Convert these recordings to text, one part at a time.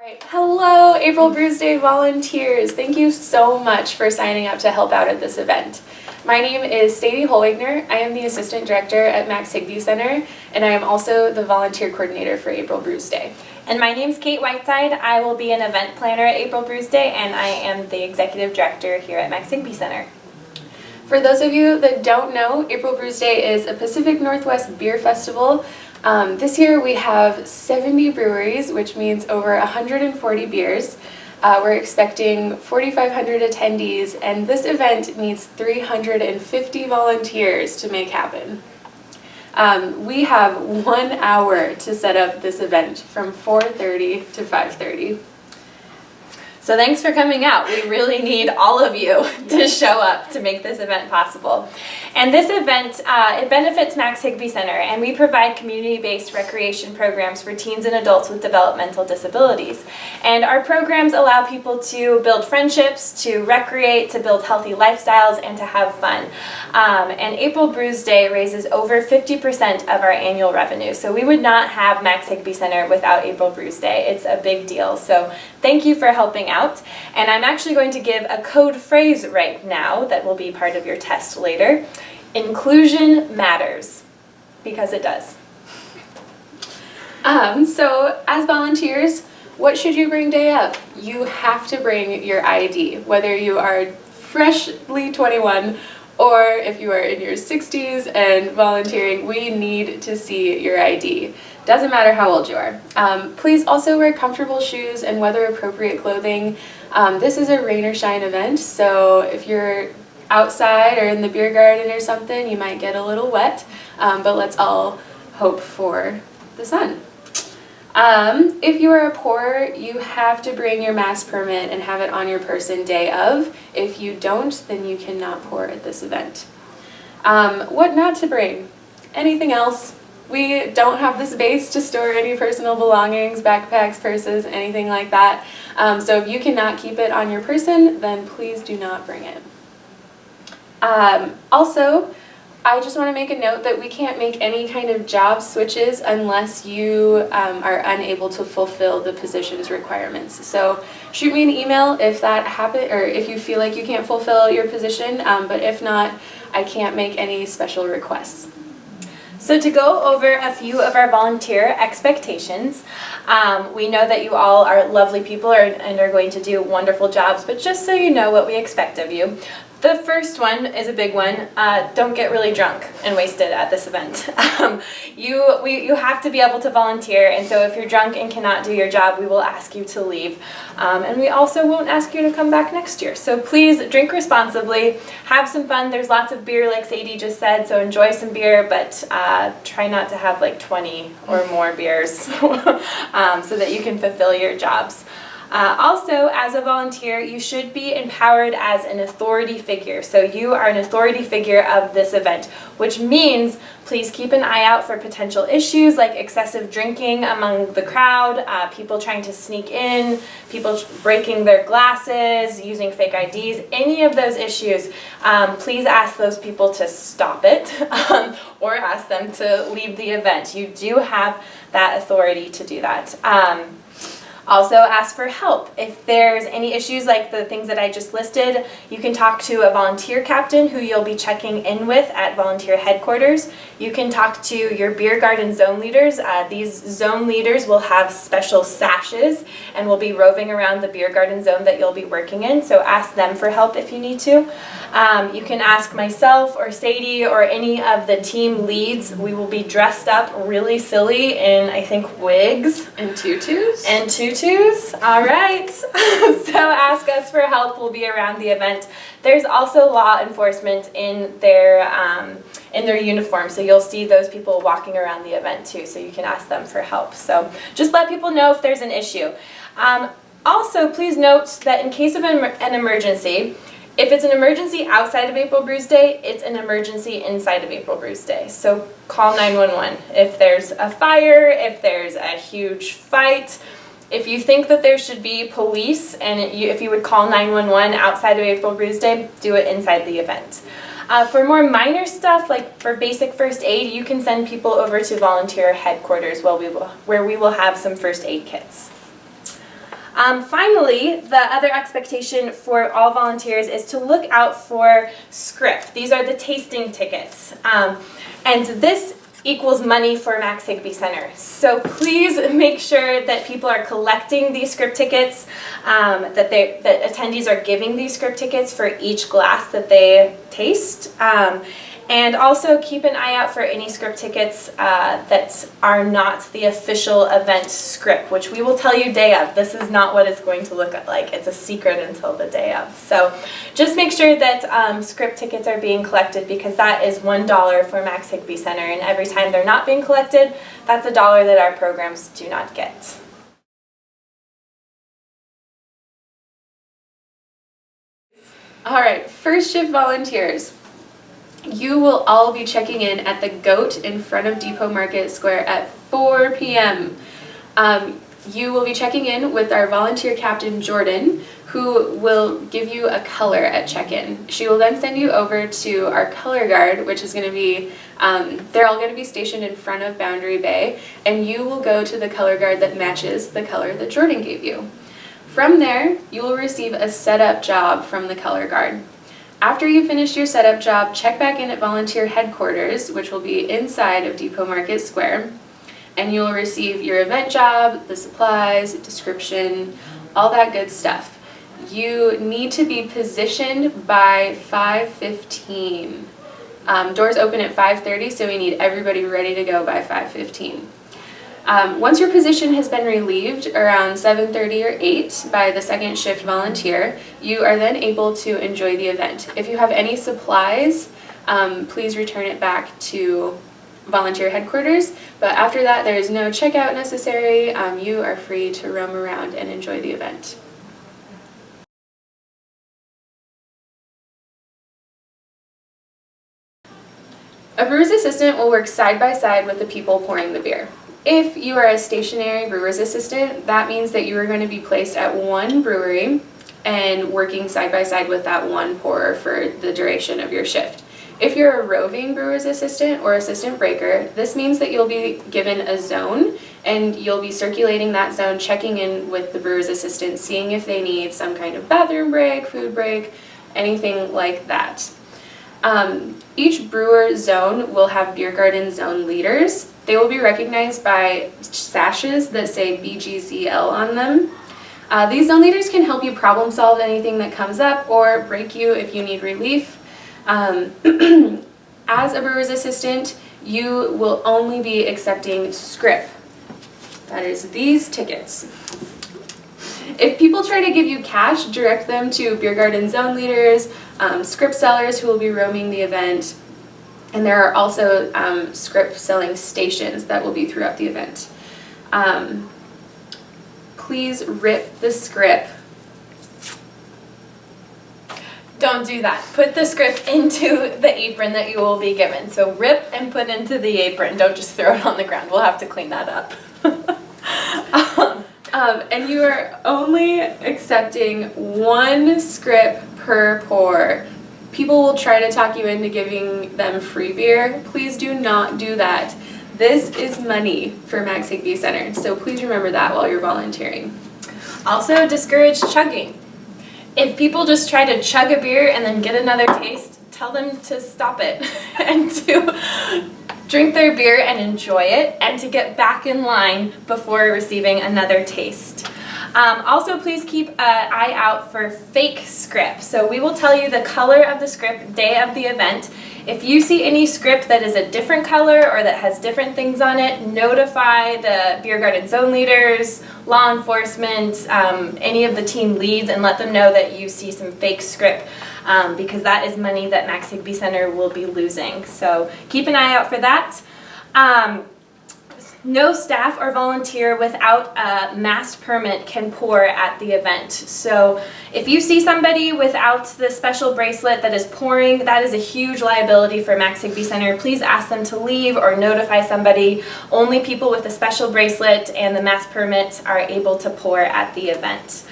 Alright, hello April Brews Day volunteers! Thank you so much for signing up to help out at this event. My name is Sadie Holwigner. I am the Assistant Director at Max Higbee Center, and I am also the Volunteer Coordinator for April Brews Day. And my name's Kate Whiteside. I will be an event planner at April Brews Day, and I am the Executive Director here at Max Higbee Center. For those of you that don't know, April Brews Day is a Pacific Northwest beer festival. This year we have 70 breweries, which means over 140 beers. We're expecting 4,500 attendees, and this event needs 350 volunteers to make happen. We have 1 hour to set up this event from 4:30 to 5:30. So thanks for coming out. We really need all of you to show up to make this event possible. And this event, it benefits Max Higbee Center, and we provide community-based recreation programs for teens and adults with developmental disabilities. And our programs allow people to build friendships, to recreate, to build healthy lifestyles, and to have fun. And April Brews Day raises over 50% of our annual revenue. So we would not have Max Higbee Center without April Brews Day. It's a big deal. So thank you for helping out. And I'm actually going to give a code phrase right now that will be part of your test later. Inclusion matters, because it does. So as volunteers, what should you bring day of? You have to bring your ID, whether you are freshly 21 or if you are in your 60s and volunteering. We need to see your ID. Doesn't matter how old you are. Please also wear comfortable shoes and weather-appropriate clothing. This is a rain or shine event, so if you're outside or in the beer garden or something, you might get a little wet, but let's all hope for the sun. If you are a pourer, you have to bring your mass permit and have it on your person day of. If you don't, then you cannot pour at this event. What not to bring? Anything else? We don't have the space to store any personal belongings, backpacks, purses, anything like that. So if you cannot keep it on your person, then please do not bring it. Also, I just want to make a note that we can't make any kind of job switches unless you are unable to fulfill the position's requirements. So shoot me an email if that happens, or if you feel like you can't fulfill your position, but if not, I can't make any special requests. So to go over a few of our volunteer expectations, we know that you all are lovely people and are going to do wonderful jobs, but just so you know what we expect of you. The first one is a big one. Don't get really drunk and wasted at this event. You have to be able to volunteer, and so if you're drunk and cannot do your job, we will ask you to leave. And we also won't ask you to come back next year. So please drink responsibly, have some fun. There's lots of beer, like Sadie just said, so enjoy some beer, but try not to have like 20 or more beers so that you can fulfill your jobs. Also, as a volunteer, you should be empowered as an authority figure. So you are an authority figure of this event, which means please keep an eye out for potential issues like excessive drinking among the crowd, people trying to sneak in, people breaking their glasses, using fake IDs, any of those issues. Please ask those people to stop it or ask them to leave the event. You do have that authority to do that. Also ask for help. If there's any issues like the things that I just listed, you can talk to a volunteer captain who you'll be checking in with at volunteer headquarters. You can talk to your beer garden zone leaders. These zone leaders will have special sashes and will be roving around the beer garden zone that you'll be working in, so ask them for help if you need to. You can ask myself or Sadie or any of the team leads. We will be dressed up really silly in, I think, wigs. And tutus? And tutus. All right. So ask us for help. We'll be around the event. There's also law enforcement in their uniform, so you'll see those people walking around the event too, so you can ask them for help. So just let people know if there's an issue. Also, please note that in case of an emergency, if it's an emergency outside of April Brews Day, it's an emergency inside of April Brews Day. So call 911. If there's a fire, if there's a huge fight, if you think that there should be police, and if you would call 911 outside of April Brews Day, do it inside the event. For more minor stuff, like for basic first aid, you can send people over to volunteer headquarters where we will have some first aid kits. Finally, the other expectation for all volunteers is to look out for script. These are the tasting tickets. And this equals money for Max Higby Center. So please make sure that people are collecting these script tickets, that attendees are giving these script tickets for each glass that they taste. And also keep an eye out for any script tickets that are not the official event script, which we will tell you day of. This is not what it's going to look like. It's a secret until the day of. So just make sure that script tickets are being collected, because that is $1 for Max Higby Center. And every time they're not being collected, that's $1 that our programs do not get. All right, first shift volunteers. You will all be checking in at the Goat in front of Depot Market Square at 4 p.m. You will be checking in with our volunteer captain, Jordan, who will give you a color at check-in. She will then send you over to our color guard, which is going to be, they're all going to be stationed in front of Boundary Bay, and you will go to the color guard that matches the color that Jordan gave you. From there, you will receive a setup job from the color guard. After you finish your setup job, check back in at volunteer headquarters, which will be inside of Depot Market Square, and you'll receive your event job, the supplies, description, all that good stuff. You need to be positioned by 5:15. Doors open at 5:30, so we need everybody ready to go by 5:15. Once your position has been relieved around 7:30 or 8 by the second shift volunteer, you are then able to enjoy the event. If you have any supplies, please return it back to volunteer headquarters, but after that there is no checkout necessary. You are free to roam around and enjoy the event. A brewer's assistant will work side by side with the people pouring the beer. If you are a stationary brewer's assistant, that means that you are going to be placed at one brewery and working side by side with that one pourer for the duration of your shift. If you're a roving brewer's assistant or assistant breaker, this means that you'll be given a zone and you'll be circulating that zone, checking in with the brewer's assistant, seeing if they need some kind of bathroom break, food break, anything like that. Each brewer zone will have beer garden zone leaders. They will be recognized by sashes that say BGZL on them. These zone leaders can help you problem solve anything that comes up or break you if you need relief. As a brewer's assistant, you will only be accepting scrip. That is these tickets. If people try to give you cash, direct them to beer garden zone leaders, scrip sellers who will be roaming the event, and there are also scrip selling stations that will be throughout the event. Please rip the scrip. Don't do that. Put the script into the apron that you will be given. So rip and put into the apron. Don't just throw it on the ground. We'll have to clean that up. And you are only accepting one scrip per pour. People will try to talk you into giving them free beer. Please do not do that. This is money for Max Higby Center, so please remember that while you're volunteering. Also, discourage chugging. If people just try to chug a beer and then get another taste, tell them to stop it and to drink their beer and enjoy it, and to get back in line before receiving another taste. Also, please keep an eye out for fake script. So we will tell you the color of the script day of the event. If you see any script that is a different color or that has different things on it, notify the beer garden zone leaders, law enforcement, any of the team leads, and let them know that you see some fake script, because that is money that Max Higby Center will be losing. So keep an eye out for that. No staff or volunteer without a masked permit can pour at the event. So if you see somebody without the special bracelet that is pouring, that is a huge liability for Max Higby Center. Please ask them to leave or notify somebody. Only people with a special bracelet and the masked permit are able to pour at the event.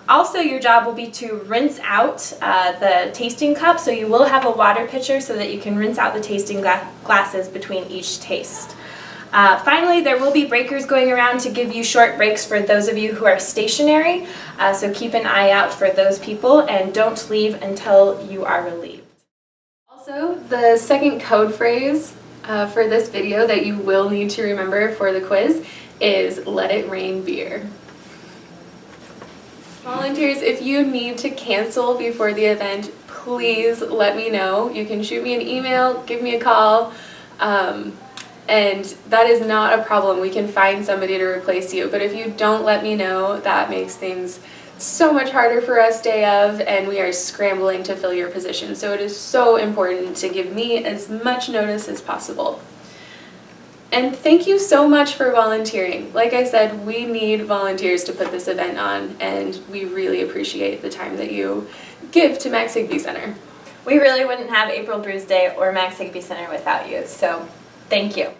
Also, your job will be to rinse out the tasting cup, so you will have a water pitcher so that you can rinse out the tasting glasses between each taste. Finally, there will be breakers going around to give you short breaks for those of you who are stationary, so keep an eye out for those people and don't leave until you are relieved. Also, the second code phrase for this video that you will need to remember for the quiz is "Let it rain beer." Volunteers, if you need to cancel before the event, please let me know. You can shoot me an email, give me a call, and that is not a problem. We can find somebody to replace you. But if you don't let me know, that makes things so much harder for us day of, and we are scrambling to fill your position. So it is so important to give me as much notice as possible. And thank you so much for volunteering. Like I said, we need volunteers to put this event on, and we really appreciate the time that you give to Max Higbee Center. We really wouldn't have April Brews Day or Max Higbee Center without you, so thank you.